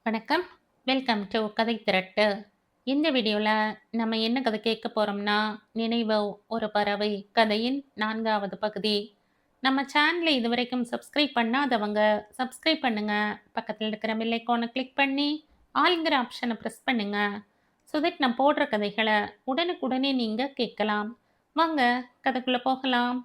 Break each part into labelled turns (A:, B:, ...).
A: வணக்கம். Welcome to கதை திரட்டு. இந்த வீடியோவில் நம்ம என்ன கதை கேட்க போகிறோம்னா, நினைவோ ஒரு பறவை கதையின் 4வது பகுதி. நம்ம சேனலை இதுவரைக்கும் சப்ஸ்கிரைப் பண்ணாதவங்க சப்ஸ்கிரைப் பண்ணுங்க. பக்கத்தில் இருக்கிற பெல் ஐகானை கிளிக் பண்ணி ஆல்ங்கிற ஆப்ஷனை ப்ரெஸ் பண்ணுங்க. ஸோ தட் நான் போடுற கதைகளை உடனுக்குடனே நீங்கள் கேட்கலாம். வாங்க கதைக்குள்ளே போகலாம்.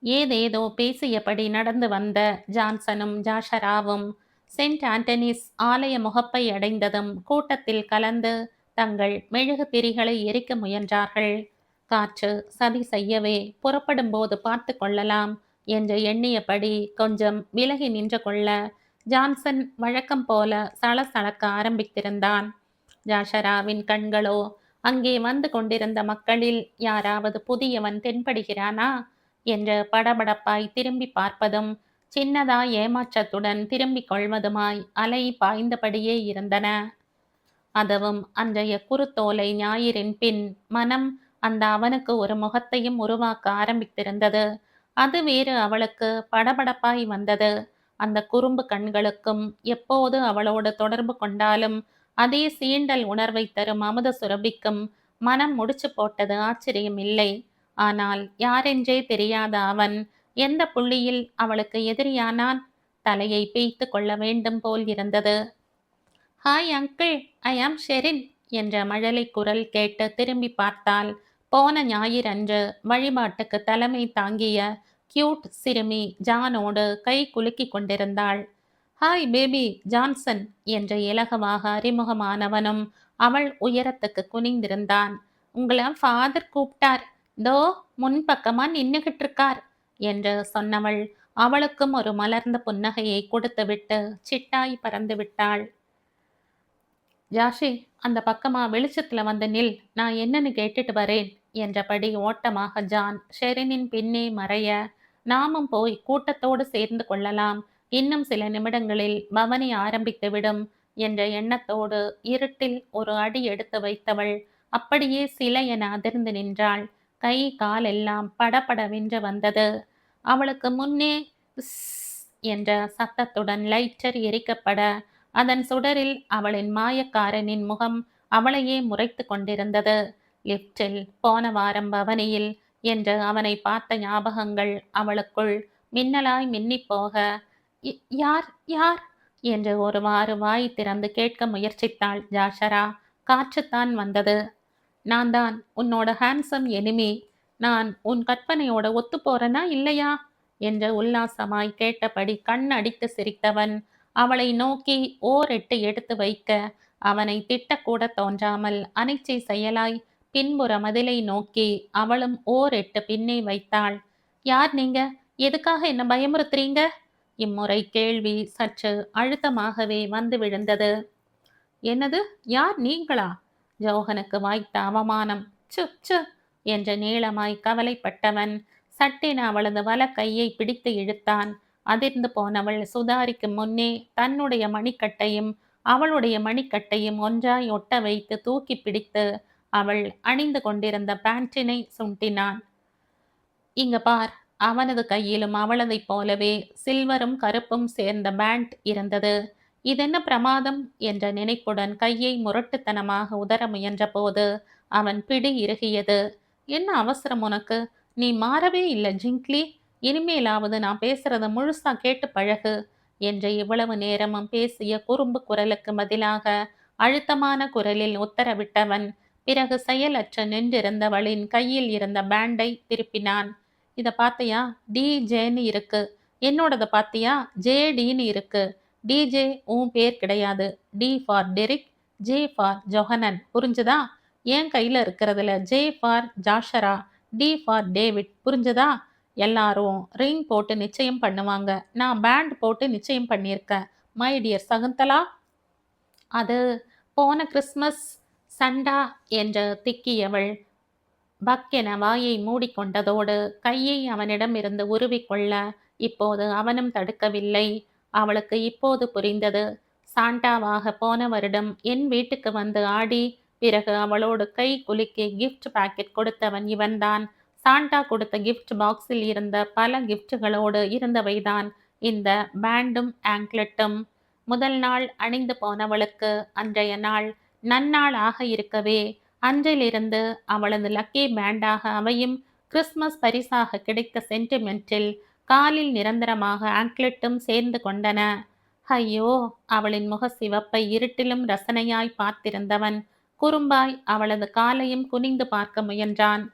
A: ஏதேதோ பேசியபடி நடந்து வந்த ஜான்சனும் ஜாஷராவும் செயின்ட் ஆண்டனிஸ் ஆலய முகப்பை அடைந்ததும் கூட்டத்தில் கலந்து தங்கள் மெழுகு திரிகளை எரிக்க முயன்றார்கள். காற்று சதி செய்யவே புறப்படும் போது பார்த்து கொள்ளலாம் என்று எண்ணியபடி கொஞ்சம் விலகி நின்று கொள்ள ஜான்சன் வழக்கம் போல சலசலக்க ஆரம்பித்திருந்தான். ஜாஷராவின் கண்களோ அங்கே வந்து கொண்டிருந்த மக்களில் யாராவது புதியவன் தென்படுகிறானா என்று படபடப்பாய் திரும்பி பார்ப்பதும் சின்னதாய் ஏமாற்றத்துடன் திரும்பிக் கொள்வதுமாய் அலை பாய்ந்தபடியே இருந்தன. அதுவும் அன்றைய குருத்தோலை ஞாயிறின் பின் மனம் அந்த அவனுக்கு ஒரு முகத்தையும் உருவாக்க ஆரம்பித்திருந்தது. அது வேறு அவளுக்கு படபடப்பாய் வந்தது. அந்த குறும்பு கண்களுக்கும் எப்போது அவளோடு தொடர்பு கொண்டாலும் அதே சீண்டல் உணர்வை தரும் அமுத சுரபிக்கும் மனம் முடிச்சு போட்டது ஆச்சரியமில்லை. ஆனால் யாரென்றே தெரியாத அவன் எந்த புள்ளியில் அவளுக்கு எதிரியானான்? தலையை பேய்த்து கொள்ள வேண்டும் போல் இருந்தது. ஹாய் அங்கிள், ஐ ஆம் ஷெரின் என்ற மழலை குரல் கேட்டு திரும்பி பார்த்தால் போன ஞாயிறன்று வழிபாட்டுக்கு தலைமை தாங்கிய கியூட் சிறுமி ஜானோடு கை குலுக்கி கொண்டிருந்தாள். ஹாய் பேபி ஜான்சன் என்ற இலகுவாக அறிமுகமானவனும் அவள் உயரத்துக்கு குனிந்திருந்தான். உங்களை ஃபாதர் கூப்பிட்டார், தோ முன்பக்கமா நின்னுகிட்டு இருக்கார் என்று சொன்னவள் அவளுக்கும் ஒரு மலர்ந்த புன்னகையை கொடுத்துவிட்டு சிட்டாய் பறந்து விட்டாள். ஜாஷி, அந்த பக்கமா வெளிச்சத்துல வந்து நில், நான் என்னன்னு கேட்டுட்டு வரேன் என்றபடி ஓட்டமாக ஜான் ஷெரினின் பின்னே மறைய, நாமும் போய் கூட்டத்தோடு சேர்ந்து கொள்ளலாம், இன்னும் சில நிமிடங்களில் பவனி ஆரம்பித்துவிடும் என்ற எண்ணத்தோடு இருட்டில் ஒரு அடி எடுத்து வைத்தவள் அப்படியே சிலை என அதிர்ந்து நின்றாள். கை காலெல்லாம் படபடவென்று வந்தது. அவளுக்கு முன்னே என்ற சத்தத்துடன் லைட்டர் எரிக்கப்பட அதன் சுடரில் அவளின் மாயக்காரனின் முகம் அவளையே முறைத்து கொண்டிருந்தது. லிப்டில் போன வாரம் பவனியில் என்று அவனை பார்த்த ஞாபகங்கள் அவளுக்குள் மின்னலாய் மின்னிப்போக, யார் யார் என்று ஒருவாறு வாய் திறந்து கேட்க முயற்சித்தாள் ஜாஷரா. காற்றுத்தான் வந்தது. நான் தான் உன்னோட ஹேண்ட்ஸம் எனிமி. நான் உன் கற்பனையோட ஒத்து போறேனா இல்லையா என்று உல்லாசமாய் கேட்டபடி கண் அடித்து சிரித்தவன் அவளை நோக்கி ஓரெட்டு எடுத்து வைக்க அவனை திட்டக்கூட தோன்றாமல் அனிச்சை செயலாய் பின்புற மதிலை நோக்கி அவளும் ஓரெட்டு பின்னே வைத்தாள். யார் நீங்க? எதுக்காக என்ன பயமுறுத்துறீங்க? இம்முறை கேள்வி சற்று அழுத்தமாகவே வந்து விழுந்தது. என்னது, யார் நீங்களா? ஜோகனுக்கு வாய்த்த அவமானம். சு சு என்ற நீளமாய் கவலைப்பட்டவன் சட்டென அவளது வல கையை பிடித்து இழுத்தான். அதிர்ந்து போனவள் சுதாரிக்கு முன்னே தன்னுடைய மணிக்கட்டையும் அவளுடைய மணிக்கட்டையும் ஒன்றாய் ஒட்ட வைத்து தூக்கி பிடித்து அவள் அணிந்து கொண்டிருந்த பேண்டினை சுண்டினான். இங்க பார். அவனது கையிலும் அவளதைப் போலவே சில்வரும் கருப்பும் சேர்ந்த பேண்ட் இருந்தது. இதென்ன பிரமாதம் என்ற நினைப்புடன் கையை முரட்டுத்தனமாக உதற முயன்ற போது அவன் பிடி இறுகியது. என்ன அவசரம் உனக்கு? நீ மாறவே இல்லை ஜிங்க்லி. இனிமேலாவது நான் பேசுறத முழுசா கேட்டு பழகு என்று இவ்வளவு நேரமும் பேசிய குறும்பு குரலுக்கு பதிலாக அழுத்தமான குரலில் உத்தரவிட்டவன் பிறகு செயலற்று நின்றிருந்தவளின் கையில் இருந்த பேண்டை திருப்பினான். இதை பார்த்தியா? டிஜேன்னு இருக்கு. என்னோடதை பார்த்தியா? ஜேடின்னு இருக்கு. டிஜே உன் பேர் கிடையாது. D for Derick, J for Johanan. புரிஞ்சுதா? என் கையில் இருக்கிறதுல J for Jashara, D for David. புரிஞ்சுதா? எல்லாரும் ரிங் போட்டு நிச்சயம் பண்ணுவாங்க. நான் பேண்ட் போட்டு நிச்சயம் பண்ணியிருக்கேன். My dear Shakuntala. அது போன கிறிஸ்மஸ் சண்டா என்று திக்கியவள் பக்கென வாயை மூடிக்கொண்டதோடு கையை அவனிடமிருந்து உருவிக்கொள்ள இப்போது அவனும் தடுக்கவில்லை. அவளுக்கு இப்போது புரிந்தது. சாண்டாவாக போன வருடம் என் வீட்டுக்கு வந்து ஆடி பிறகு அவளோடு கை குலுக்கி கிஃப்ட் பாக்கெட் கொடுத்தவன் இவன்தான். சாண்டா கொடுத்த கிஃப்ட் பாக்ஸில் இருந்த பல கிஃப்ட்டுகளோடு இருந்தவைதான் இந்த பேண்டும் ஆங்க்லெட்டும். முதல் நாள் அணிந்து போனவளுக்கு அன்றைய நாள் நன்னாள் ஆக இருக்கவே அன்றிலிருந்து அவளது லக்கி பேண்டாக அவையும் கிறிஸ்மஸ் பரிசாக கிடைத்த சென்டிமெண்டில் காலில் நிரந்தரமாக ஆங்க்லெட்டும் சேர்ந்து கொண்டன. ஐயோ! அவளின் முக சிவப்பை இருட்டிலும் ரசனையாய் பார்த்திருந்தவன் குறும்பாய் அவளது காலையும் குனிந்து பார்க்க முயன்றான்.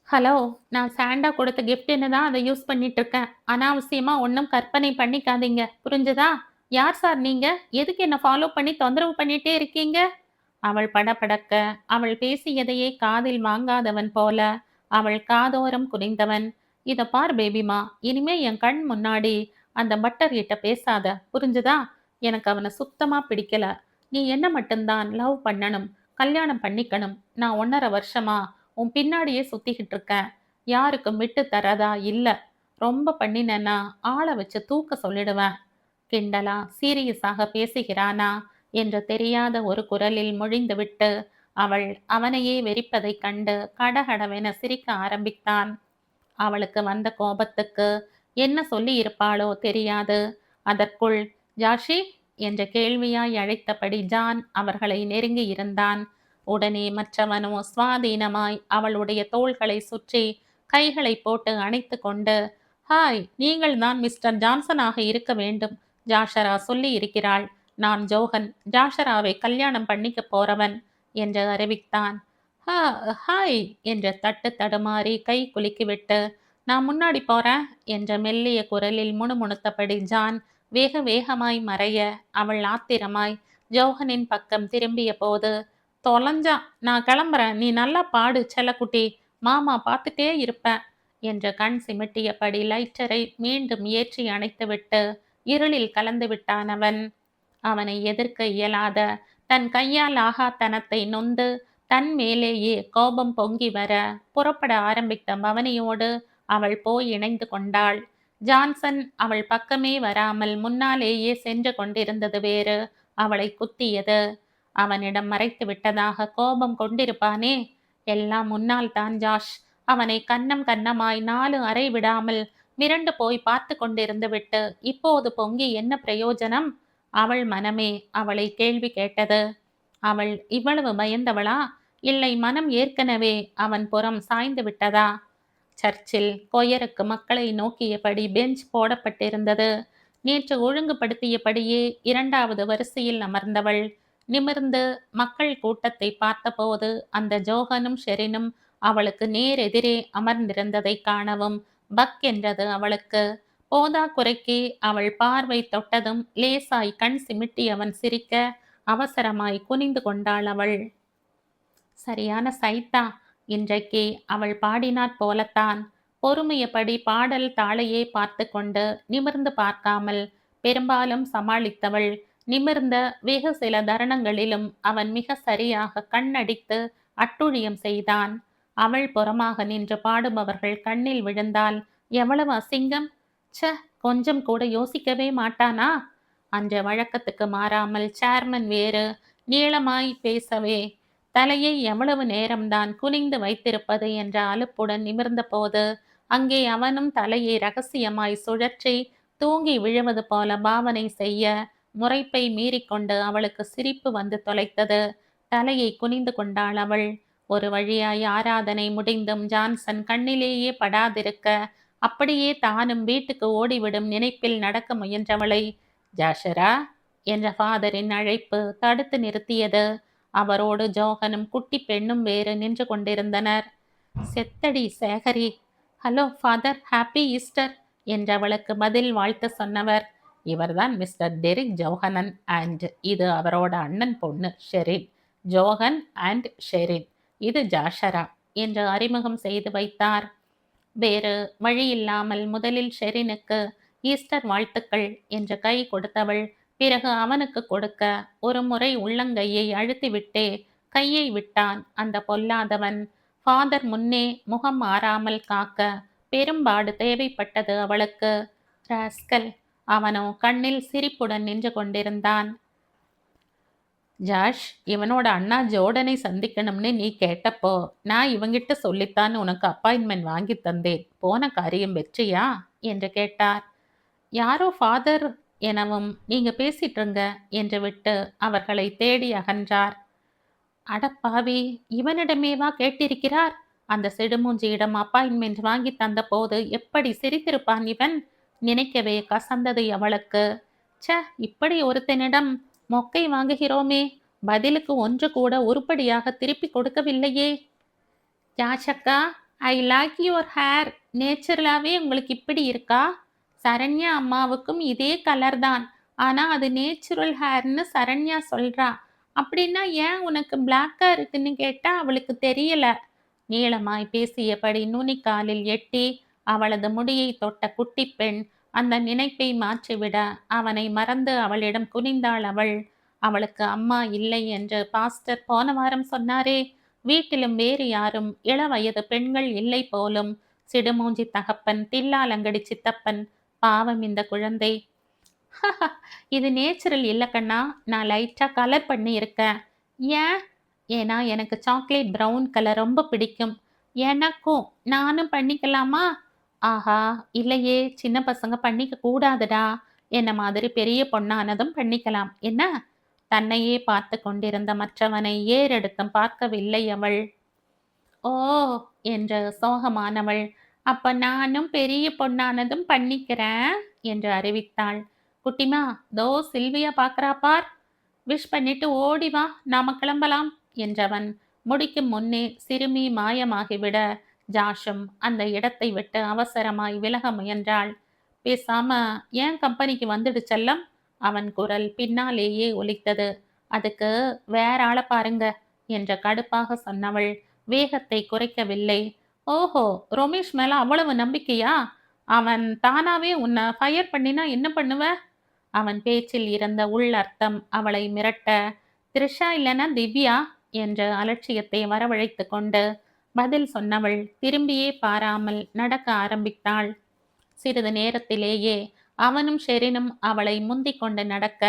A: ஹலோ, நான் சாண்டா கொடுத்த கிஃப்ட்னு தான் அதை யூஸ் பண்ணிட்டு இருக்கேன். அனாவசியமா ஒன்றும் கற்பனை பண்ணிக்காதீங்க, புரிஞ்சதா? யார் சார் நீங்க? எதுக்கு என்ன ஃபாலோ பண்ணி தொந்தரவு பண்ணிட்டே இருக்கீங்க? அவள் படபடக்க அவள் பேசியதையே காதில் வாங்காதவன் போல அவள் காதோரம் குனிந்தவன். இத பார் பேபிமா, இனிமே என் கண் முன்னாடி அந்த பட்டர் கிட்ட பேசாத, புரிஞ்சுதா? எனக்கு அவனை சுத்தமா பிடிக்கல. நீ என்ன மட்டும்தான் லவ் பண்ணணும், கல்யாணம் பண்ணிக்கணும். நான் 1.5 வருஷமா உன் பின்னாடியே சுத்திக்கிட்டு இருக்கேன். யாருக்கும் விட்டு தரதா இல்ல. ரொம்ப பண்ணினேன்னா ஆளை வச்சு தூக்க சொல்லிடுவேன். கிண்டலா சீரியஸாக பேசுகிறானா என்று தெரியாத ஒரு குரலில் மொழிந்துவிட்டு அவள் அவனையே வெறிப்பதைக் கண்டு கடகடவென சிரிக்க ஆரம்பித்தான். அவளுக்கு வந்த கோபத்துக்கு என்ன சொல்லி இருப்பாளோ தெரியாது. அதற்குள் ஜாஷி என்ற கேள்வியாய் அழைத்தபடி ஜான் அவர்களை நெருங்கி இருந்தான். உடனே மற்றவனோ சுவாதீனமாய் அவளுடைய தோள்களை சுற்றி கைகளை போட்டு அணைத்து கொண்டு, ஹாய், நீங்கள் தான் மிஸ்டர் ஜான்சனாக இருக்க வேண்டும். ஜாஷரா சொல்லி இருக்கிறாள். நான் ஜோகன், ஜாஷராவை கல்யாணம் பண்ணிக்க போறவன் என்று அறிவித்தான். ஹாய் என்று தட்டு தடுமாறி கை குலுக்கிவிட்டு, நான் முன்னாடி போறேன் என்ற மெல்லிய குரலில் முணுமுணுத்தபடி ஜான் வேக வேகமாய் மறைய அவள் ஆத்திரமாய் ஜோகனின் பக்கம் திரும்பிய போது, தொலைஞ்சா, நான் கிளம்புறேன், நீ நல்லா பாடு செல்லக்குட்டி, மாமா பார்த்துட்டே இருப்பேன் என்று கண் சிமிட்டியபடி லைட்டரை மீண்டும் ஏற்றி அணைத்துவிட்டு இருளில் கலந்து விட்டான் அவன். அவனை எதிர்க்க இயலாத தன் கையால் ஆகாத்தனத்தை நொந்து தன் மேலேயே கோபம் பொங்கி வர புறப்பட ஆரம்பித்த பவனியோடு அவள் போய் இணைந்து கொண்டாள். ஜான்சன் அவள் பக்கமே வராமல் முன்னாலேயே சென்று கொண்டிருந்தது வேறு அவளை குத்தியது. அவனிடம் மறைத்து விட்டதாக கோபம் கொண்டிருப்பானே. எல்லாம் முன்னால் தான் ஜாஷ். அவனை கன்னம் கன்னமாய் 4 அறை விடாமல் மிரண்டு போய் பார்த்து கொண்டிருந்து விட்டு இப்போது பொங்கி என்ன பிரயோஜனம்? அவள் மனமே அவளை கேள்வி கேட்டது. அவள் இவ்வளவு பயந்தவளா? இல்லை மனம் ஏற்கனவே அவன் புறம் சாய்ந்து விட்டதா? சர்ச்சில் கொயருக்கு மக்களை நோக்கியபடி பெஞ்ச் போடப்பட்டிருந்தது. நேற்று ஒழுங்குபடுத்தியபடியே 2வது வரிசையில் அமர்ந்தவள் நிமிர்ந்து மக்கள் கூட்டத்தை பார்த்தபோது அந்த ஜோகனும் ஷெரினும் அவளுக்கு நேரெதிரே அமர்ந்திருந்ததை காணவும் பக் என்றது அவளுக்கு. போதா குறைக்கு அவள் பார்வை தொட்டதும் லேசாய் கண் சிமிட்டி அவன் சிரிக்க அவசரமாய் குனிந்து கொண்டாள் அவள். சரியான சைத்தா, இன்றைக்கு அவள் பாடினாற் போலத்தான். பொறுமையபடி பாடல் தாளையே பார்த்து கொண்டு நிமிர்ந்து பார்க்காமல் பெரும்பாலும் சமாளித்தவள். நிமிர்ந்த வெகு சில தருணங்களிலும் அவன் மிக சரியாக கண்ணடித்து அட்டுழியம் செய்தான். அவள் புறமாக நின்று பாடுபவர்கள் கண்ணில் விழுந்தால் எவ்வளவு அசிங்கம்! ச, கொஞ்சம் கூட யோசிக்கவே மாட்டானா? அன்று வழக்கத்துக்கு மாறாமல் சேர்மன் வேறு நீளமாய் பேசவே தலையை எவ்வளவு நேரம்தான் குனிந்து வைத்திருப்பது என்ற அலுப்புடன் நிமிர்ந்த போது அங்கே அவனும் தலையை ரகசியமாய் சுழற்றி தூங்கி விழுவது போல பாவனை செய்ய முறைப்பை மீறிக்கொண்டு அவளுக்கு சிரிப்பு வந்து தொலைத்தது. தலையை குனிந்து கொண்டாள் அவள். ஒரு வழியாய் ஆராதனை முடிந்தும் ஜான்சன் கண்ணிலேயே படாதிருக்க அப்படியே தானும் வீட்டுக்கு ஓடிவிடும் நினைப்பில் நடக்க முயன்றவளை ஜாஷரா என்ற ஃபாதரின் அழைப்பு தடுத்து நிறுத்தியது. அவரோடு ஜோகனும் குட்டி பெண்ணும் வேறு நின்று கொண்டிருந்தனர். செத்தடி சேகரி. ஹலோ ஃபாதர், ஹாப்பி ஈஸ்டர் என்றவளுக்கு பதில் வாழ்த்து சொன்னவர், இவர்தான் மிஸ்டர் டெரிக் ஜோஹனன் அண்ட் இது அவரோட அண்ணன் பொண்ணு ஷெரின். ஜோஹன் அண்ட் ஷெரின், இது ஜாஷரா என்று அறிமுகம் செய்து வைத்தார். வேறு வழியில்லாமல் முதலில் ஷெரினுக்கு ஈஸ்டர் வாழ்த்துக்கள் என்று கை கொடுத்தவள் பிறகு அவனுக்கு கொடுக்க ஒரு முறை உள்ளங்கையை அழுத்திவிட்டே கையை விட்டான் அந்த பொல்லாதவன். ஃபாதர் முன்னே முகம் மாறாமல் காக்க பெரும்பாடு தேவைப்பட்டது அவளுக்கு. ராஸ்கல், அவனோ கண்ணில் சிரிப்புடன் நின்று கொண்டிருந்தான். ஜாஷ், இவனோட அண்ணா ஜோர்டனை சந்திக்கணும்னு நீ கேட்டப்போ நான் இவங்கிட்ட சொல்லித்தான் உனக்கு அப்பாயின்மெண்ட் வாங்கி தந்தேன். போன காரியம் வெற்றியா என்று கேட்டார். யாரோ ஃபாதர் எனவும் நீங்க பேசிட்டுருங்க என்று விட்டு அவர்களை தேடி அகன்றார். அடப்பாவி, இவனிடமேவா கேட்டிருக்கிறார்? அந்த சிடுமூஞ்சியிடம் அப்பாயின்மெண்ட் வாங்கி தந்தபோது எப்படி சிரித்திருப்பான் இவன்? நினைக்கவே கசந்தது அவளுக்கு. ச்ச, இப்படி ஒருத்தனிடம் மொக்கை வாங்குகிறோமே, பதிலுக்கு ஒன்று கூட உருப்படியாக திருப்பி கொடுக்கவில்லையே. யாஷக்கா, ஐ லைக் யுவர் ஹேர். நேச்சுரலாவே உங்களுக்கு இப்படி இருக்கா? சரண்யா அம்மாவுக்கும் இதே கலர் தான். ஆனா அது நேச்சுரல் ஹேர்னு சரண்யா சொல்றா. அப்படின்னா ஏன் உனக்கு பிளாக்கா இருக்குன்னு கேட்டா அவளுக்கு தெரியல. நீளமாய் பேசியபடி நுனிக்காலில் எட்டி அவளது முடியை தொட்ட குட்டி பெண் அந்த நினைப்பை மாற்றிவிட அவனை மறந்து அவளிடம் குனிந்தாள் அவள். அவளுக்கு அம்மா இல்லை என்று பாஸ்டர் போன வாரம் சொன்னாரே, வீட்டிலும் வேறு யாரும் இளவயது பெண்கள் இல்லை போலும். சிடுமூஞ்சி தகப்பன், தில்லாலங்கடி சித்தப்பன், பாவம் இந்த குழந்தை. இது நேச்சுரல் இல்ல கண்ணா, நான் லைட்டா கலர் பண்ணி இருக்கேன். ஏன்? ஏன்னா எனக்கு சாக்லேட் ப்ரௌன் கலர் ரொம்ப பிடிக்கும். எனக்கும். நானும் பண்ணிக்கலாமா? ஆஹா, இல்லையே, சின்ன பசங்க பண்ணிக்க கூடாதுடா. என்ன மாதிரி பெரிய பொண்ணானதும் பண்ணிக்கலாம் என்ன? தன்னையே பார்த்து கொண்டிருந்த மற்றவனை ஏறெடுத்தும் பார்க்கவில்லை அவள். ஓ என்ற சோகமானவள், அப்ப நானும் பெரிய பொண்ணானதும் பண்ணிக்கிறேன் என்று அறிவித்தாள். குட்டிமா, தோ சில்வியா பார்க்கறா பார். விஷ் பண்ணிட்டு ஓடி வா, நாம கிளம்பலாம் என்றவன் முடிக்கும் முன்னே சிறுமி மாயமாகிவிட ஜாஷும் அந்த இடத்தை விட்டு அவசரமாய் விலக முயன்றாள். பேசாம ஏன் கம்பெனிக்கு வந்துடு செல்லம், அவன் குரல் பின்னாலேயே ஒலித்தது. அதுக்கு வேற ஆளை பாருங்க என்ற கடுப்பாக சொன்னவள் வேகத்தை குறைக்கவில்லை. ஓஹோ, ரமேஷ் மேல அவ்வளவு நம்பிக்கையா? அவன் தானாவே உன்னை ஃபயர் பண்ணினா என்ன பண்ணுவ? அவன் பேச்சில் இருந்த உள்ளர்த்தம் அவளை மிரட்ட, த்ரிஷா இல்லைன்னா திவ்யா என்ற அலட்சியத்தை வரவழைத்து கொண்டு பதில் சொன்னவள் திரும்பியே பாராமல் நடக்க ஆரம்பித்தாள். சிறிது நேரத்திலேயே அவனும் ஷெரினும் அவளை முந்திக் கொண்டு நடக்க,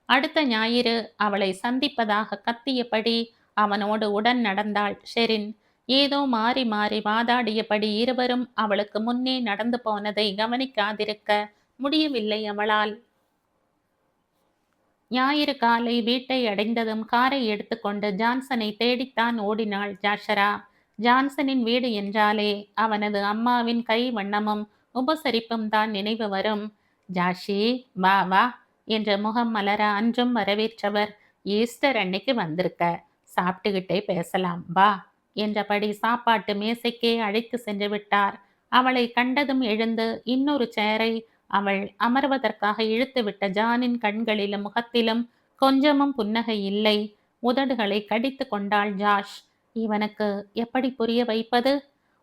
A: அடுத்த ஞாயிறு அவளை சந்திப்பதாக கத்தியபடி அவனோடு உடன் நடந்தாள் ஷெரின். ஏதோ மாறி மாறி வாதாடியபடி இருவரும் அவளுக்கு முன்னே நடந்து போனதை கவனிக்காதிருக்க முடியவில்லை அவளால். ஞாயிறு காலை வீட்டை அடைந்ததும் காரை எடுத்துக்கொண்டு ஜான்சனை தேடித்தான் ஓடினாள் ஜாஷரா. ஜான்சனின் வீடு என்றாலே அவனது அம்மாவின் கை வண்ணமும் உபசரிப்பும் தான் நினைவு வரும். ஜாஷி, வா வா என்ற முகம் மலர அன்றும் வரவேற்றவர், ஈஸ்டர் அன்னைக்கு வந்திருக்க, சாப்பிட்டுக்கிட்டே பேசலாம் வா என்றபடி சாப்பாட்டு மேசைக்கே அழைத்து சென்று விட்டார். அவளை கண்டதும் எழுந்து இன்னொரு சேரை அவள் அமர்வதற்காக இழுத்துவிட்ட ஜானின் கண்களிலும் முகத்திலும் கொஞ்சமும் புன்னகை இல்லை. உதடுகளை கடித்து கொண்டாள் ஜாஷ். இவனுக்கு எப்படி புரிய வைப்பது?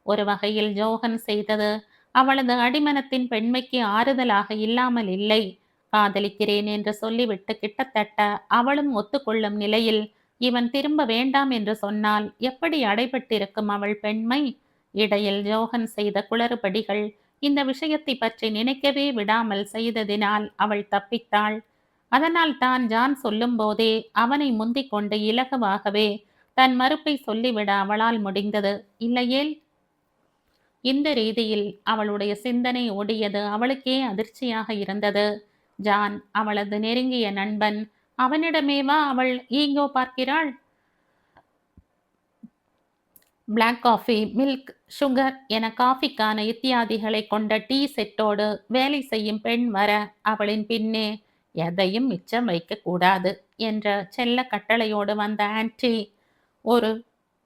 A: ஒரு வகையில் ஜோகன் செய்தது அவளது அடிமனத்தின் பெண்மைக்கு ஆறுதலாக இல்லாமல் இல்லை. காதலிக்கிறேன் என்று சொல்லிவிட்டு கிட்டத்தட்ட அவளும் ஒத்துக்கொள்ளும் நிலையில் இவன் திரும்ப வேண்டாம் என்று சொன்னால் எப்படி அடைபட்டிருக்கும் அவள் பெண்மை? இடையில் ஜோகன் செய்த குளறுபடிகள் இந்த விஷயத்தை பற்றி நினைக்கவே விடாமல் செய்ததினால் அவள் தப்பித்தாள். அதனால் தான் ஜான் சொல்லும் போதே அவனை முந்திக் கொண்டு இலகுவாகவே தன் மறுப்பை சொல்லிவிட அவளால் முடிந்தது. இல்லையேல் இந்த ரீதியில் அவளுடைய சிந்தனை ஓடியது அவளுக்கே அதிர்ச்சியாக இருந்தது. ஜான் அவளது நெருங்கிய நண்பன், அவனிடமேவா அவள் ஈகோ பார்க்கிறாள்? பிளாக் காஃபி, மில்க், சுகர் என காஃபிக்கான இத்தியாதிகளை கொண்ட டீ செட்டோடு வேலை செய்யும் பெண் வர அவளின் பின்னே எதையும் மிச்சம் வைக்கக்கூடாது என்ற செல்ல கட்டளையோடு வந்த ஆன்டி ஒரு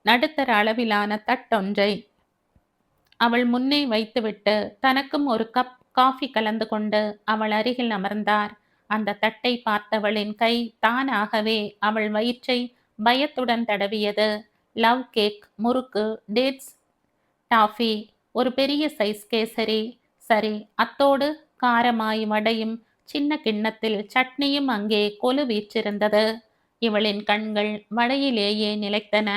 A: நடுத்தர அளவிலான தட்டொன்றை அவள் முன்னே வைத்துவிட்டு தனக்கும் ஒரு கப் காஃபி கலந்து கொண்டு அவள் அருகில் அமர்ந்தார். அந்த தட்டை பார்த்தவளின் கை தானாகவே அவள் வயிற்றை பயத்துடன் தடவியது. லவ் கேக், முறுக்கு, டேட்ஸ், டாஃபி, ஒரு பெரிய சைஸ் கேசரி, சரி அத்தோடு காரமாய் வடையும் சின்ன கிண்ணத்தில் சட்னியும் அங்கே கொலு வீற்றிருந்தது. இவளின் கண்கள் வடையிலேயே நிலைத்தன.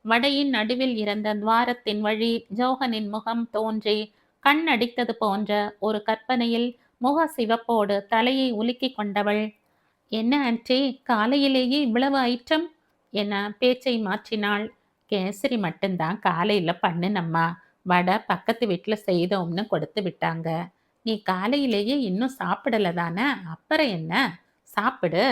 A: வடையின் நடுவில் இருந்த துவாரத்தின் வழி ஜோகனின் முகம் தோன்றி கண் அடித்தது போன்ற ஒரு கற்பனையில் முக சிவப்போடு தலையை உலுக்கி கொண்டவள், என்ன ஆன்டி, காலையிலேயே இவ்வளவு ஐட்டம் என பேச்சை மாற்றினாள். கேசரி மட்டும்தான் காலையில் பண்ணுனம்மா, வடை பக்கத்து வீட்டில் செய்தோம்னு கொடுத்து விட்டாங்க. நீ காலையிலேயே இன்னும் சாப்பிடல தானே? அப்புறம் என்ன? சாப்பிடு.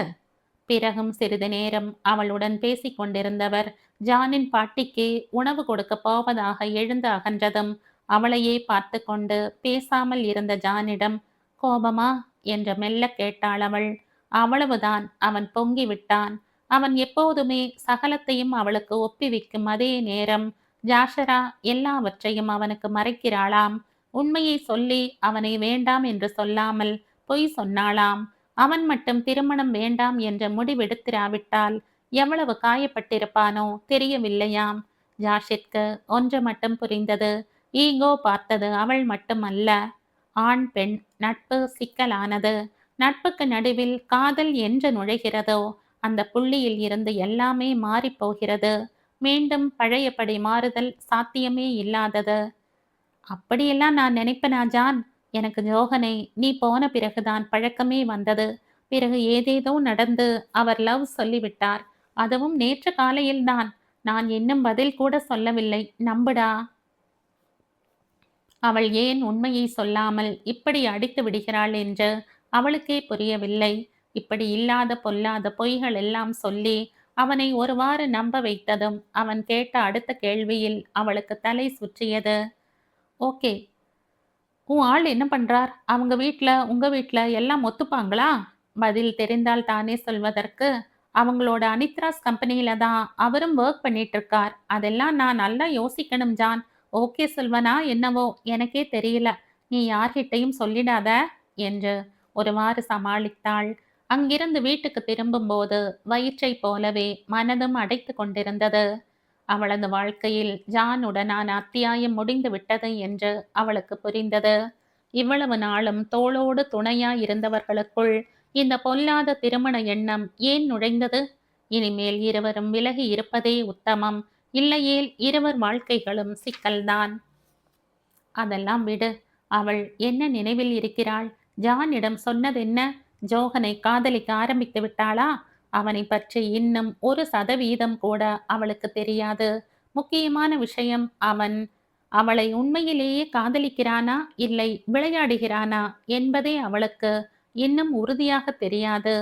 A: பிறகும் சிறிது நேரம் அவளுடன் பேசிக் கொண்டிருந்தவர் ஜானின் பாட்டிக்கு உணவு கொடுக்கப் போவதாக எழுந்து அகன்றதும் அவளையே பார்த்து கொண்டு பேசாமல் இருந்த ஜானிடம், கோபமா என்று மெல்ல கேட்டாள் அவள். அவ்வளவுதான், அவன் பொங்கி விட்டான். அவன் எப்போதுமே சகலத்தையும் அவளுக்கு ஒப்புவிக்கும் அதே நேரம் ஜாஷரா எல்லாவற்றையும் அவனுக்கு மறைக்கிறாளாம். உண்மையை சொல்லி அவனை வேண்டாம் என்று சொல்லாமல் பொய் சொன்னாளாம். அவன் மட்டும் திருமணம் வேண்டாம் என்ற முடிவெடுத்திராவிட்டால் எவ்வளவு காயப்பட்டிருப்பானோ தெரியவில்லையாம். ஜாஷிற்கு ஒன்று மட்டும் புரிந்தது. ஈகோ பார்த்தது அவள் மட்டுமல்ல. ஆண் பெண் நட்பு சிக்கலானது. நட்புக்கு நடுவில் காதல் என்று நுழைகிறதோ அந்த புள்ளியில் இருந்து எல்லாமே மாறிப்போகிறது. மீண்டும் பழையபடி மாறுதல் சாத்தியமே இல்லாதது. அப்படியெல்லாம் நான் நினைப்பனா ஜான்? எனக்கு ஜோகனை நீ போன பிறகுதான் பழக்கமே வந்தது. பிறகு ஏதேதோ நடந்து அவர் லவ் சொல்லிவிட்டார். அதுவும் நேற்று காலையில்தான். நான் இன்னும் பதில் கூட சொல்லவில்லை. நம்புடா. அவள் ஏன் உண்மையை சொல்லாமல் இப்படி அடித்து விடுகிறாள் என்று அவளுக்கே புரியவில்லை. இப்படி இல்லாத பொல்லாத பொய்கள் எல்லாம் சொல்லி அவனை ஒருவாறு நம்ப வைத்ததும் அவன் கேட்ட அடுத்த கேள்வியில் அவளுக்கு தலை சுற்றியது. ஓகே, உன் ஆள் என்ன பண்றார்? அவங்க வீட்ல உங்க வீட்ல எல்லாம் ஒத்துப்பாங்களா? பதில் தெரிந்தால் தானே சொல்வதற்கு. அவங்களோட அனித்ராஸ் கம்பெனியில தான் அவரும் ஒர்க் பண்ணிட்டு இருக்கார். அதெல்லாம் நான் நல்லா யோசிக்கணும் ஜான். ஓகே சொல்வனா என்னவோ எனக்கே தெரியல. நீ யார்கிட்டையும் சொல்லிடாத என்று ஒருவாறு சமாளித்தாள். அங்கிருந்து வீட்டுக்கு திரும்பும்போது வயிற்றைப் போலவே மனதும் அடைத்து கொண்டிருந்தது. அவளது வாழ்க்கையில் ஜானுடனான அத்தியாயம் முடிந்து விட்டது என்று அவளுக்கு புரிந்தது. இவ்வளவு நாளும் தோளோடு துணையாய் இருந்தவர்களுக்குள் இந்த பொல்லாத திருமண எண்ணம் ஏன் நுழைந்தது? இனிமேல் இருவரும் விலகி இருப்பதே உத்தமம். இல்லையேல் இருவர் வாழ்க்கைகளும் சிக்கல்தான். அதெல்லாம் விடு. அவள் என்ன நினைவில் இருக்கிறாள்? ஜானிடம் சொன்னதென்ன? ஜோகனை காதலிக்க ஆரம்பித்து விட்டாளா? அவனை பற்றி இன்னும் 1% கூட அவளுக்கு தெரியாது. முக்கியமான விஷயம், அவன் அவளை உண்மையிலேயே காதலிக்கிறானா இல்லை விளையாடுகிறானா என்பதே அவளுக்கு இன்னும் உறுதியாக தெரியாது.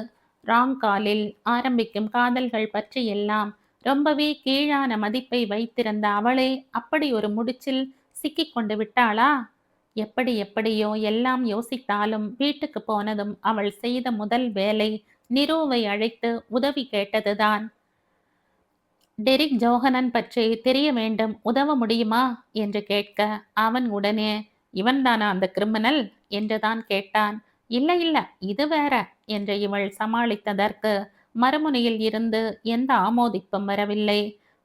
A: ராங் காலில் ஆரம்பிக்கும் காதல்கள் பற்றி எல்லாம் ரொம்பவே கீழான மதிப்பை வைத்திருந்த அவளே அப்படி ஒரு முடிச்சில் சிக்கிக் கொண்டு விட்டாளா? எப்படி எப்படியோ எல்லாம் யோசித்தாலும் வீட்டுக்கு போனதும் அவள் செய்த முதல் வேலை நிரோவை அழைத்து உதவி கேட்டதுதான். டெரிக் ஜோஹனன் பற்றி தெரிய வேண்டும், உதவ முடியுமா என்று கேட்க அவன் உடனே, இவன்தானா அந்த கிரிமினல் என்றுதான் கேட்டான். இல்ல இல்ல, இது வேற என்று இவள் சமாளித்ததற்கு மறுமுனையில் இருந்து எந்த ஆமோதிப்பும் வரவில்லை.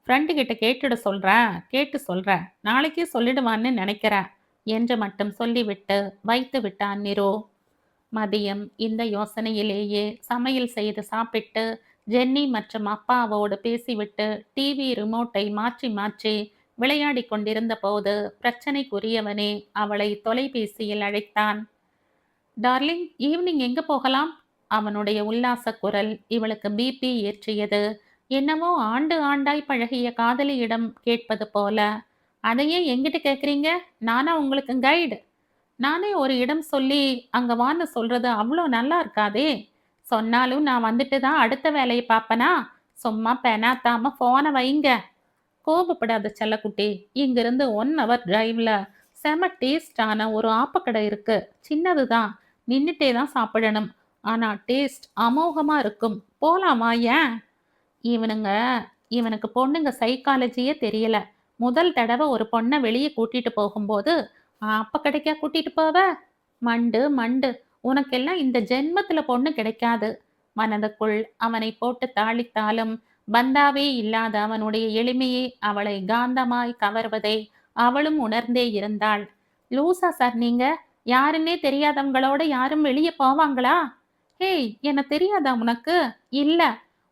A: ஃப்ரெண்டு கிட்ட கேட்டு சொல்றேன், நாளைக்கே சொல்லிடுவான்னு நினைக்கிறேன் என்று மட்டும் சொல்லிவிட்டு வைத்து விட்டான் நிரோ. மதியம் இந்த யோசனையிலேயே சமையல் செய்து சாப்பிட்டு ஜென்னி மற்றும் அப்பாவோடு பேசிவிட்டு டிவி ரிமோட்டை மாற்றி மாற்றி விளையாடி கொண்டிருந்த போது பிரச்சனைக்குரியவனே அவளை தொலைபேசியில் அழைத்தான். டார்லிங், ஈவினிங் எங்க போகலாம்? அவனுடைய உல்லாச குரல் இவளுக்கு பிபி ஏற்றியது. என்னவோ ஆண்டு ஆண்டாய் பழகிய காதலியிடம் கேட்பது போல. அதையே எங்கிட்ட கேட்குறீங்க? நானா உங்களுக்கு கைடு? நானே ஒரு இடம் சொல்லி அங்க வான்னு சொல்றது அவ்வளோ நல்லா இருக்காதே. சொன்னாலும் நான் வந்துட்டு தான் அடுத்த வேலையை பார்ப்பனா? சும்மா பெனாத்தாம போனை வைங்க. கோபப்படாத செல்லக்குட்டி. இங்கிருந்து 1 hour டிரைவ்ல செம டேஸ்டான ஒரு ஆப்பக்கடை இருக்கு. சின்னதுதான், நின்னுட்டே தான் சாப்பிடணும். ஆனா டேஸ்ட் அமோகமா இருக்கும். போலாமா? ஏன்? இவனுங்க இவனுக்கு பொண்ணுங்க சைக்காலஜியே தெரியல. முதல் தடவை ஒரு பொண்ணை வெளியே கூட்டிட்டு போகும்போது அப்ப கிடைக்கா கூட்டிட்டு போவ? மண்டு மண்டு, உனக்கெல்லாம் இந்த ஜென்மத்துல பொண்ணு கிடைக்காது. மனதுக்குள் அவனை போட்டு தாளித்தாலும் பந்தாவே இல்லாத அவனுடைய எளிமையே அவளை காந்தமாய் கவர்வதை அவளும் உணர்ந்தே இருந்தாள். லூசா சார் நீங்க? யாருன்னே தெரியாதவங்களோட யாரும் வெளியே போவாங்களா? ஹேய், என்ன தெரியாதா உனக்கு? இல்ல.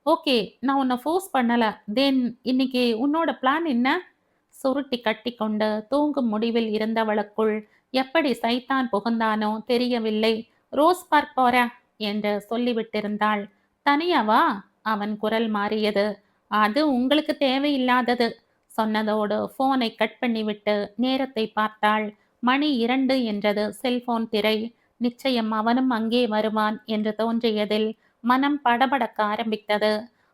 A: ஓகே, நான் உன்னை ஃபோர்ஸ் பண்ணல. தென் இன்னைக்கு உன்னோட பிளான் என்ன? சுருட்டி கட்டி கொண்டு தூங்கும் முடிவில் இருந்தவளுக்குள் எப்படி சைத்தான் புகுந்தானோ தெரியவில்லை. ரோஸ் பார்க் போற என்று சொல்லிவிட்டிருந்தாள். தனியாவா? அவன் குரல் மாறியது. அது உங்களுக்கு தேவையில்லாதது சொன்னதோடு போனை கட் பண்ணிவிட்டு நேரத்தை பார்த்தாள். மணி 2 என்றது செல்போன் திரை. நிச்சயம் அவனும் அங்கே வருவான் என்று தோன்றியதில் மனம் படபடக்க ஆரம்பித்தது.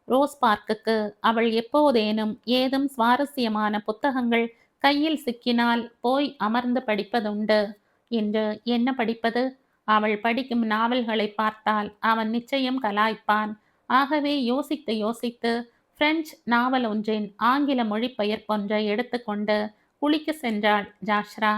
A: ரோஸ் பார்க்குக்கு அவள் எப்போதேனும் ஏதும் சுவாரஸ்யமான புத்தகங்கள் கையில் சிக்கினால் போய் அமர்ந்து படிப்பதுண்டு. இன்று என்ன படிப்பது? அவள் படிக்கும் நாவல்களை பார்த்தால் அவன் நிச்சயம் கலாய்ப்பான். ஆகவே யோசித்து யோசித்து பிரெஞ்சு நாவல் ஒன்றின் ஆங்கில மொழிபெயர்ப்பொன்றை எடுத்துக்கொண்டு குளிக்க சென்றாள் ஜாஷ்ரா.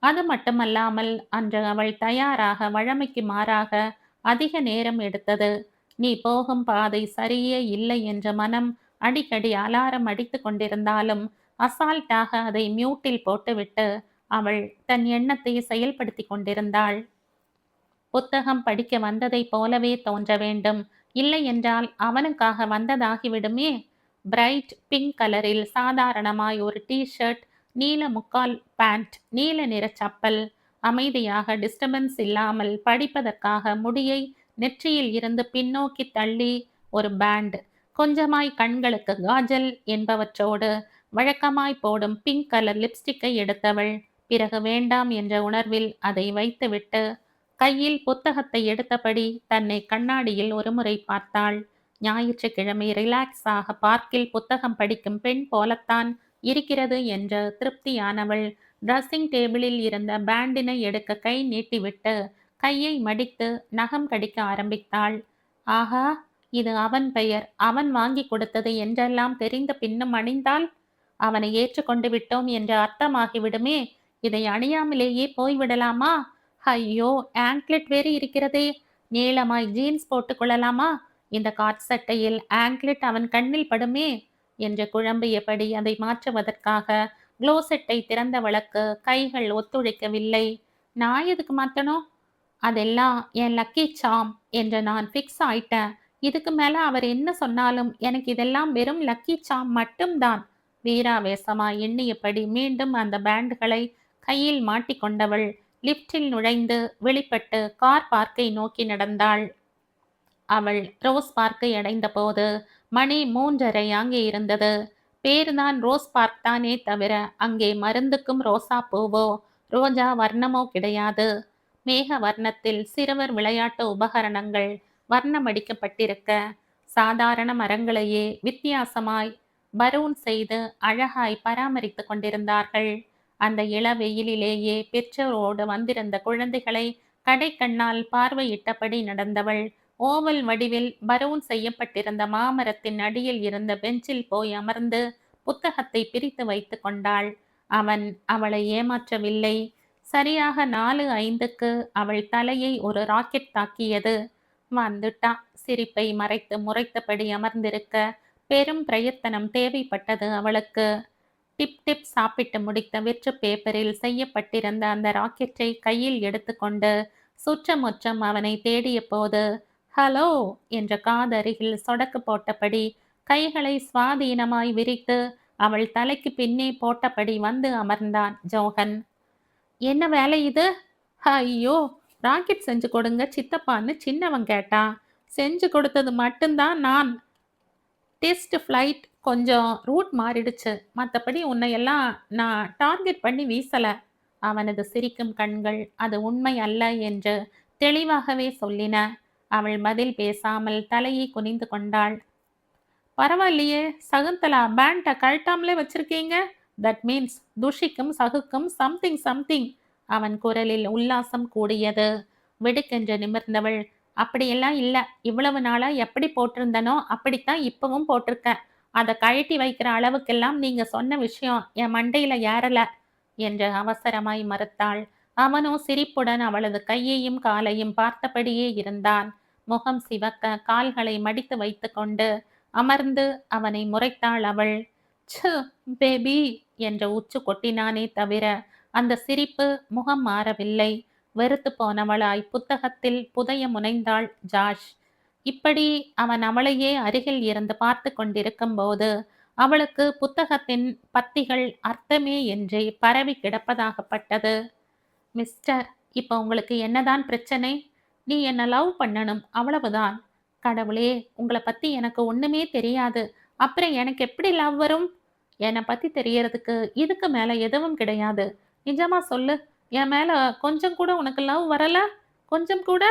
A: அது மட்டுமல்லாமல் அன்று அவள் தயாராக வழமைக்கு மாறாக அதிக நேரம் எடுத்தது. நீ போகும் பாதை சரியே இல்லை என்ற மனம் அடிக்கடி அலாரம் அடித்து கொண்டிருந்தாலும் அசால்ட்டாக அதை மியூட்டில் போட்டுவிட்டு அவள் தன் எண்ணத்தை செயல்படுத்தி கொண்டிருந்தாள். புத்தகம் படிக்க வந்ததைப் போலவே தோன்ற வேண்டும். இல்லை என்றால் அவனுக்காக வந்ததாகிவிடுமே. பிரைட் பிங்க் கலரில் சாதாரணமாய் ஒரு ஷர்ட், நீல முக்கால் பேண்ட், நீல நிற சப்பல். அமைதியாக டிஸ்டர்பன்ஸ் இல்லாமல் படிப்பதற்காக முடியை நெற்றியில் இருந்து பின்னோக்கி தள்ளி ஒரு பேண்ட், கொஞ்சமாய் கண்களுக்கு காஜல் என்பவற்றோடு வழக்கமாய் போடும் பிங்க் கலர் லிப்ஸ்டிக்கை எடுத்தவள். பிறகு வேண்டாம் என்ற உணர்வில் அதை வைத்துவிட்டு கையில் புத்தகத்தை எடுத்தபடி தன்னை கண்ணாடியில் ஒருமுறை பார்த்தாள். ஞாயிற்றுக்கிழமை ரிலாக்ஸாக பார்க்கில் புத்தகம் படிக்கும் பெண் போலத்தான் இருக்கிறது என்ற திருப்தியானவள் ட்ரெஸ்ஸிங் டேபிளில் இருந்த பேண்டினை எடுக்க கை நீட்டிவிட்டு கையை மடித்து நகம் கடிக்க ஆரம்பித்தாள். ஆஹா, இது அவன் பெயர், அவன் வாங்கி கொடுத்தது என்றெல்லாம் தெரிந்த பின்னும் அணிந்தால் அவனை ஏற்றுக்கொண்டு விட்டோம் என்று அர்த்தமாகிவிடுமே. இதை அணியாமலேயே போய்விடலாமா? ஐயோ, ஆங்க்லெட் வேறு இருக்கிறதே. நீளமாய் ஜீன்ஸ் போட்டுக் கொள்ளலாமா? இந்த காட் சட்டையில் ஆங்க்லெட் அவன் கண்ணில் படுமே என்று குழம்பியபடி அதை மாற்றுவதற்காக க்ளோசெட்டை திறந்தவளுக்கு கைகள் ஒத்துழைக்கவில்லை. நான் எதுக்கு மாத்தணும்? அதெல்லாம் என் லக்கி சாம் என்று நான் ஃபிக்ஸ் ஆயிட்டேன். இதுக்கு மேல அவர் என்ன சொன்னாலும் எனக்கு இதெல்லாம் வெறும் லக்கி சாம் மட்டும்தான். வீராவேசமாய் எண்ணியபடி மீண்டும் அந்த பேண்டுகளை கையில் மாட்டிக்கொண்டவள் லிப்டில் நுழைந்து வெளிப்பட்டு கார் பார்க்கை நோக்கி நடந்தாள். அவள் ரோஸ் பார்க்கை அடைந்த போது மணி 3:30 அங்கே இருந்தது. பேருதான் ரோஸ் பார்க் தானே தவிர அங்கே மருந்துக்கும் ரோசா பூவோ ரோஜா வர்ணமோ கிடையாது. மேக வர்ணத்தில் சிறுவர் விளையாட்டு உபகரணங்கள் வர்ணமடிக்கப்பட்டிருக்க சாதாரண மரங்களையே வித்தியாசமாய் பரூன் செய்து அழகாய் பராமரித்து கொண்டிருந்தார்கள். அந்த இள வெயிலிலேயே பெற்றோரோடு வந்திருந்த குழந்தைகளை கடைக்கண்ணால் பார்வையிட்டபடி நடந்தவள் ஓவல் வடிவில் பரூன் செய்யப்பட்டிருந்த மாமரத்தின் அடியில் இருந்த பெஞ்சில் போய் அமர்ந்து புத்தகத்தை பிரித்து வைத்து கொண்டாள். அவன் அவளை ஏமாற்றவில்லை. சரியாக 4:05க்கு அவள் தலையை ஒரு ராக்கெட் தாக்கியது. வந்துட்டா. சிரிப்பை மறைத்து முறைத்தபடி அமர்ந்திருக்க பெரும் பிரயத்தனம் தேவைப்பட்டது அவளுக்கு. டிப் டிப் சாப்பிட்டு முடித்த வெற்று பேப்பரில் செய்யப்பட்டிருந்த அந்த ராக்கெட்டை கையில் எடுத்துக்கொண்டு சுற்றமுற்றம் அவனை தேடிய போது ஹலோ என்ற காதருகில் சொடக்கு போட்டபடி கைகளை சுவாதீனமாய் விரித்து அவள் தலைக்கு பின்னே போட்டபடி வந்து அமர்ந்தான் ஜோகன். என்ன வேலை இது? ஐயோ, ராக்கெட் செஞ்சு கொடுங்க சித்தப்பான்னு சின்னவன் கேட்டான். செஞ்சு கொடுத்தது மட்டும்தான் நான். டெஸ்ட் ஃப்ளைட் கொஞ்சம் ரூட் மாறிடுச்சு. மற்றபடி உன்னையெல்லாம் நான் டார்கெட் பண்ணி வீசலை. அவனது சிரிக்கும் கண்கள் அது உண்மை அல்ல என்று தெளிவாகவே சொல்லின. அவள் பதில் பேசாமல் தலையை குனிந்து கொண்டாள். பரவாயில்லையே சகுந்தலா, பேண்டை கழட்டாமலே வச்சிருக்கீங்க. தட் மீன்ஸ் துஷிக்கும் சகுக்கும் சம்திங் சம்திங். அவன் குரலில் உல்லாசம் கூடியது. வெடுக்கென்று நிமிர்ந்தவள், அப்படியெல்லாம் இல்லை. இவ்வளவு நாளா எப்படி போட்டிருந்தனோ அப்படித்தான் இப்பவும் போட்டிருக்கேன். அதை கழட்டி வைக்கிற அளவுக்கெல்லாம் நீங்க சொன்ன விஷயம் என் மண்டையில ஏறல என்று அவசரமாய் மறுத்தாள். அவனோ சிரிப்புடன் அவளது கையையும் காலையும் பார்த்தபடியே இருந்தான். முகம் சிவக்க கால்களை மடித்து வைத்து கொண்டு அமர்ந்து அவனை முறைத்தாள் அவள். ச்சு பேபி என்ற உச்சு கொட்டினானே தவிர அந்த சிரிப்பு முகம் மாறவில்லை. வெறுத்து போனவளாய் புத்தகத்தில் புதைய முனைந்தாள் ஜாஷ். இப்படி அவன் அவளையே அருகில் இருந்து பார்த்து கொண்டிருக்கும் போது அவளுக்கு புத்தகத்தின் பத்திகள் அர்த்தமே என்றே பரவி கிடப்பதாகப்பட்டது. மிஸ்டர், இப்போ உங்களுக்கு என்னதான் பிரச்சனை? நீ என்ன லவ் பண்ணணும், அவ்வளவுதான். கடவுளே, உங்களை பத்தி எனக்கு ஒண்ணுமே தெரியாது. அப்புறம் எனக்கு எப்படி லவ் வரும்? என்னை பத்தி தெரியறதுக்கு இதுக்கு மேல எதுவும் கிடையாது. நிஜமா சொல்லு, என் மேல கொஞ்சம் கூட உனக்கு லவ் வரல? கொஞ்சம் கூட?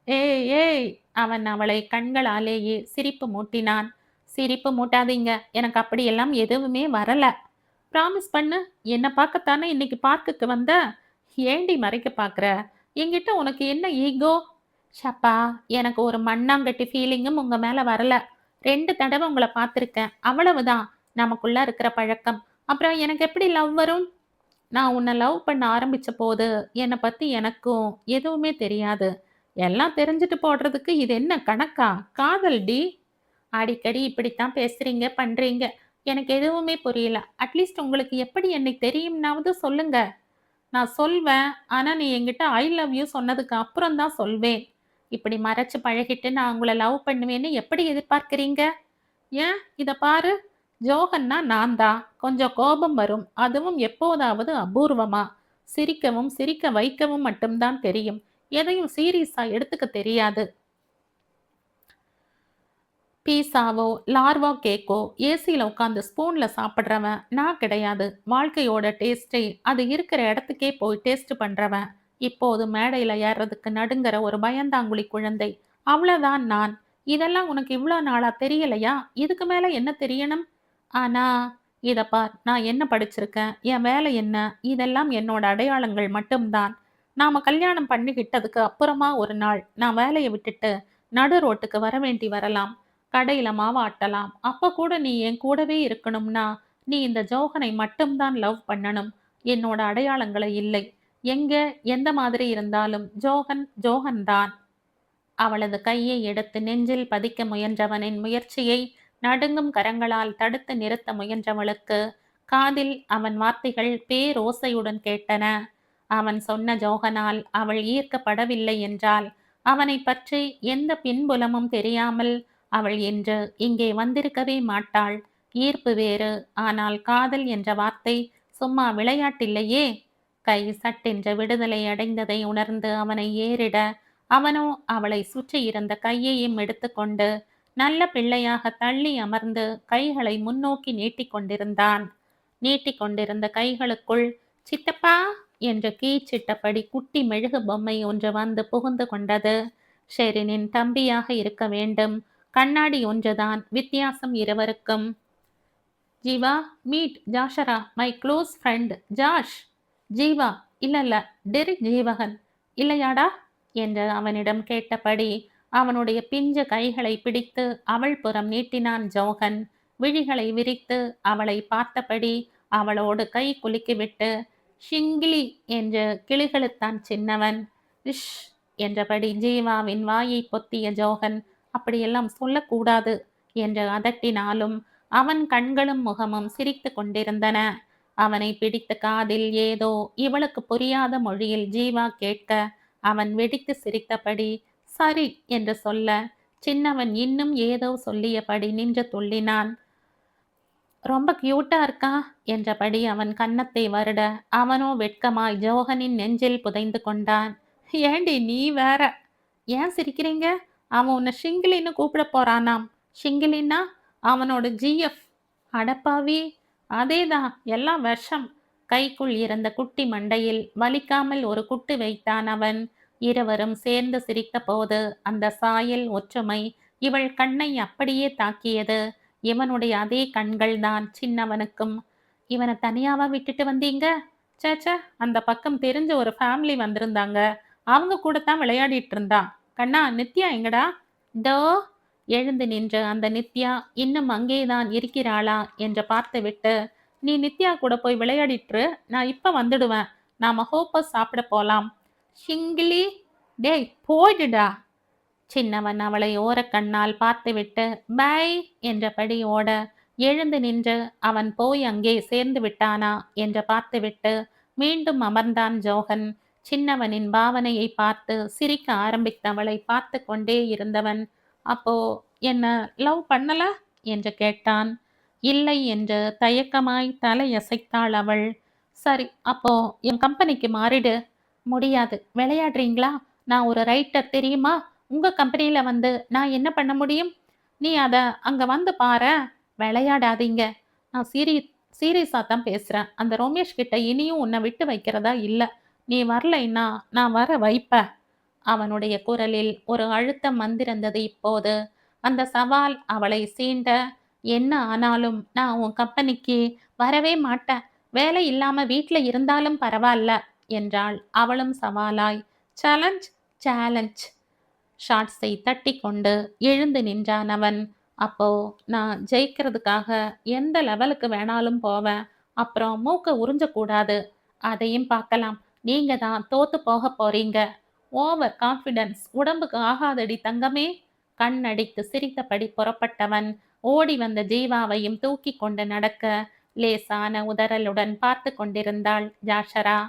A: ஏய் ஏய்! அவன் அவளை கண்களாலேயே சிரிப்பு மூட்டினான். சிரிப்பு மூட்டாதீங்க. எனக்கு அப்படியெல்லாம் எதுவுமே வரல. ப்ராமிஸ் பண்ணு. என்ன பார்க்கத்தானே இன்னைக்கு பார்க்குக்கு வந்த? ஏன்டி மறைக்க பார்க்குற? என்கிட்ட உனக்கு என்ன ஈகோ? ஷப்பா! எனக்கு ஒரு மண்ணாங்கட்டி ஃபீலிங்கும் உங்க மேல வரல. 2 தடவ உங்கள பார்த்துருக்கேன். அவ்வளவுதான். நமக்குள்ள இருக்கிற பழக்கம். அப்புறம் எனக்கு எப்படி லவ் வரும்? நான் உன்ன லவ் பண்ண ஆரம்பிச்சபோது, என்ன பத்தி எனக்கும் எதுவுமே தெரியாது. எல்லாம் தெரிஞ்சுட்டு போடுறதுக்கு இது என்ன கணக்கா? காதல்டி. அடிக்கடி இப்படித்தான் பேசுறீங்க, பண்றீங்க. எனக்கு எதுவுமே புரியல. அட்லீஸ்ட் உங்களுக்கு எப்படி என்னை தெரியும்னாவது சொல்லுங்க. நான் சொல்வேன். ஆனா, நீ என்கிட்ட ஐ லவ் யூ சொன்னதுக்கு அப்புறம் தான் சொல்வேன். இப்படி மறைச்சு பழகிட்டு நான் உங்கள லவ் பண்ணுவேன்னு எப்படி எதிர்பார்க்கிறீங்க? ஏன் இத பாரு. ஜோகன்னா நான் தான். கொஞ்சம் கோபம் வரும். அதுவும் எப்போதாவது அபூர்வமா. சிரிக்கவும், சிரிக்க வைக்கவும் மட்டும் தான் தெரியும். எதையும் சீரியஸா எடுத்துக்க தெரியாது. பீஸாவோ, லார்வா கேக்கோ ஏசியில உட்காந்து ஸ்பூன்ல சாப்பிடுறவன் நான் கிடையாது. வாழ்க்கையோட டேஸ்ட்டை அது இருக்கிற இடத்துக்கே போய் டேஸ்ட் பண்றவன். இப்போது மேடையில ஏறுறதுக்கு நடுங்குற ஒரு பயந்தாங்குழி குழந்தை. அவ்வளவுதான் நான். இதெல்லாம் உனக்கு இவ்ளோ நாளா தெரியலையா? இதுக்கு மேல என்ன தெரியணும்? ஆனா, இத பார், நான் என்ன படிச்சிருக்கேன்? என் வேலை என்ன? இதெல்லாம் என்னோட அடையாளங்கள் மட்டும்தான். நாம கல்யாணம் பண்ணிக்கிட்டதுக்கு அப்புறமா ஒரு நாள் நான் வேலைய விட்டுட்டு நடு ரோட்டுக்கு வர வேண்டி வரலாம். கடையில மாவாட்டலாம். அப்ப கூட நீ என் கூடவே இருக்கணும்னா, நீ இந்த ஜோகனை மட்டும் தான் லவ் பண்ணணும். என்னோட அடையாளங்கள இல்லை. எங்க, எந்த மாதிரி இருந்தாலும் ஜோகன், ஜோகன் தான். அவளது கையை எடுத்து நெஞ்சில் பதிக்க முயன்றவனின் முயற்சியை நடுங்கும் கரங்களால் தடுத்து நிறுத்த முயன்றவளுக்கு காதில் அவன் வார்த்தைகள் பேரோசையுடன் கேட்டன. அவன் சொன்ன ஜோகனால் அவள் ஈர்க்கப்படவில்லை என்றால் அவனை பற்றி எந்த பின்புலமும் தெரியாமல் அவள் என்று இங்கே வந்திருக்கவே மாட்டாள். ஈர்ப்பு வேறு, ஆனால் காதல் என்ற வார்த்தை சும்மா விளையாட்டில்லையே. கை சட்டென்ற விடுதலை அடைந்ததை உணர்ந்து அவனை ஏறிட, அவனோ அவளை சுற்றியிருந்த கையையும் எடுத்துக்கொண்டு நல்ல பிள்ளையாக தள்ளி அமர்ந்து கைகளை முன்னோக்கி நீட்டிக்கொண்டிருந்தான். நீட்டிக்கொண்டிருந்த கைகளுக்குள் சித்தப்பா என்று கீச்சிட்டபடி குட்டி மெழுகு பொம்மை ஒன்று வந்து புகுந்து கொண்டது. ஷெரினின் தம்பியாக இருக்க வேண்டும். கண்ணாடி ஒன்றுதான் வித்தியாசம் இருவருக்கும். Jeeva, meet Jashara, my close friend Jash. Jeeva, இல்ல, டெரிக் ஜீவகன். இல்லையாடா என்று அவனிடம் கேட்டபடி அவனுடைய பிஞ்ச கைகளை பிடித்து அவள் புறம் நீட்டினான் ஜோகன். விழிகளை விரித்து அவளை பார்த்தபடி அவளோடு கை குலுக்கிவிட்டு ஷிங்கிலி என்று கிளிகளுத்தான் சின்னவன். இஷ் என்றபடி ஜீவாவின் வாயை பொத்திய ஜோகன் அப்படியெல்லாம் சொல்லக்கூடாது என்று அதட்டினாலும் அவன் கண்களும் முகமும் சிரித்து கொண்டிருந்தன. அவனை பிடித்த காதில் ஏதோ இவளுக்கு புரியாத மொழியில் ஜீவா கேட்க அவன் வெடித்து சிரித்தபடி சரி என்று சொல்ல சின்னவன் இன்னும் ஏதோ சொல்லியபடி நின்று துள்ளினான். ரொம்ப கியூட்டா இருக்கா என்றபடி அவன் கன்னத்தை வருட அவனோ வெட்கமாய் ஜோகனின் நெஞ்சில் புதைந்து கொண்டான். ஏண்டி நீ வேற. ஏன் சிரிக்கிறீங்க? அவன் உன்னை ஷிங்கிலின்னு கூப்பிட போறானாம். ஷிங்கிலின்னா அவனோட ஜிஎஃப். அடப்பாவி, அதேதான், எல்லாம் விஷம். கைக்குள் இருந்த குட்டி மண்டையில் வலிக்காமல் ஒரு குட்டு வைத்தான் அவன். இருவரும் சேர்ந்து சிரித்த போது அந்த சாயல் ஒற்றுமை இவள் கண்ணை அப்படியே தாக்கியது. இவனுடைய அதே கண்கள் தான் சின்னவனுக்கும். இவனை தனியாவா விட்டுட்டு வந்தீங்க? சேச்சே, அந்த பக்கம் தெரிஞ்ச ஒரு ஃபேமிலி வந்திருந்தாங்க. அவங்க கூட தான் விளையாடிட்டு இருந்தா. கண்ணா, நித்யா எங்கடா? தோ. எழுந்து நின்ற அந்த நித்யா இன்னும் அங்கேதான் இருக்கிறாளா என்று பார்த்துவிட்டு, நீ நித்யா கூட போய் விளையாடிட்டு நான் இப்ப வந்துடுவேன். நாம ஹோப்பஸ் சாப்பிட போலாம். ஷிங்கிலி, டேய் போயிடுடா. சின்னவன் அவளை ஓரக்கண்ணால் பார்த்துவிட்டு பை என்றபடி ஓட எழுந்து நின்று அவன் போய் அங்கே சேர்ந்து விட்டானா என்று பார்த்துவிட்டு மீண்டும் அமர்ந்தான் ஜோகன். சின்னவனின் பாவனையை பார்த்து சிரிக்க ஆரம்பித்தவளை பார்த்து கொண்டே இருந்தவன், அப்போ என்ன லவ் பண்ணல என்று கேட்டான். இல்லை என்று தயக்கமாய் தலையசைத்தாள் அவள். சரி, அப்போ என் கம்பெனிக்கு மாறிடு. முடியாது. விளையாடுறீங்களா? நான் ஒரு ரைட்டர் தெரியுமா? உங்க கம்பெனியில வந்து நான் என்ன பண்ண முடியும்? நீ அத அங்க வந்து பாரேன். விளையாடாதீங்க. நான் சீரியஸா தான் பேசுறேன். அந்த ரமேஷ் கிட்ட இனியும் உன்னை விட்டு வைக்கிறதா இல்ல. நீ வரலைன்னா நான் வர வைப்ப. அவனுடைய குரலில் ஒரு அழுத்தம் வந்திருந்தது இப்போது. அந்த சவால் அவளை சீண்ட. என்ன ஆனாலும் நான் உன் கம்பெனிக்கு வரவே மாட்டேன். வேலை இல்லாம வீட்ல இருந்தாலும் பரவால்ல என்றாள் அவளும் சவாலாய். Challenge challenge. ஷார்ட்ஸை தட்டிக்கொண்டு எழுந்து நின்றான் அவன். அப்போ நான் ஜெயிக்கிறதுக்காக எந்த லெவலுக்கு வேணாலும் போவேன். அப்புறம் மூக்க உறிஞ்சக்கூடாது. அதையும் பார்க்கலாம். நீங்க தான் தோத்து போக போறீங்க. ஓவர் கான்ஃபிடன்ஸ் உடம்புக்கு ஆகாதடி தங்கமே. கண்ணடித்து சிரித்தபடி புறப்பட்டவன் ஓடி வந்த ஜீவாவையும் தூக்கி கொண்டு நடக்க லேசான உதறலுடன் பார்த்து கொண்டிருந்தாள் ஜாஷரா.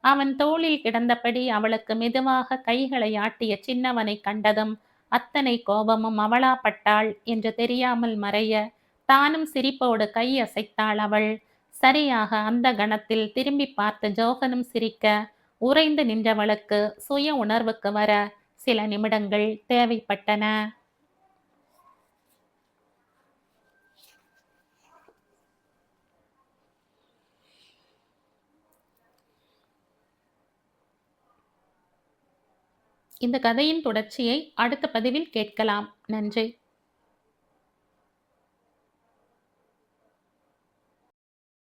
A: அவன் தோளில் கிடந்தபடி அவளுக்கு மெதுவாக கைகளை ஆட்டிய சின்னவனை கண்டதும் அத்தனை கோபமும் அவளாப்பட்டாள் என்று தெரியாமல் மறைய தானும் சிரிப்போடு கை அசைத்தாள் அவள். சரியாக அந்த கணத்தில் திரும்பி பார்த்து ஜோகனும் சிரிக்க உறைந்து நின்றவளுக்கு சுய உணர்வுக்கு வர சில நிமிடங்கள் தேவைப்பட்டன. இந்த கதையின் தொடர்ச்சியை அடுத்த பதிவில் கேட்கலாம். நன்றி.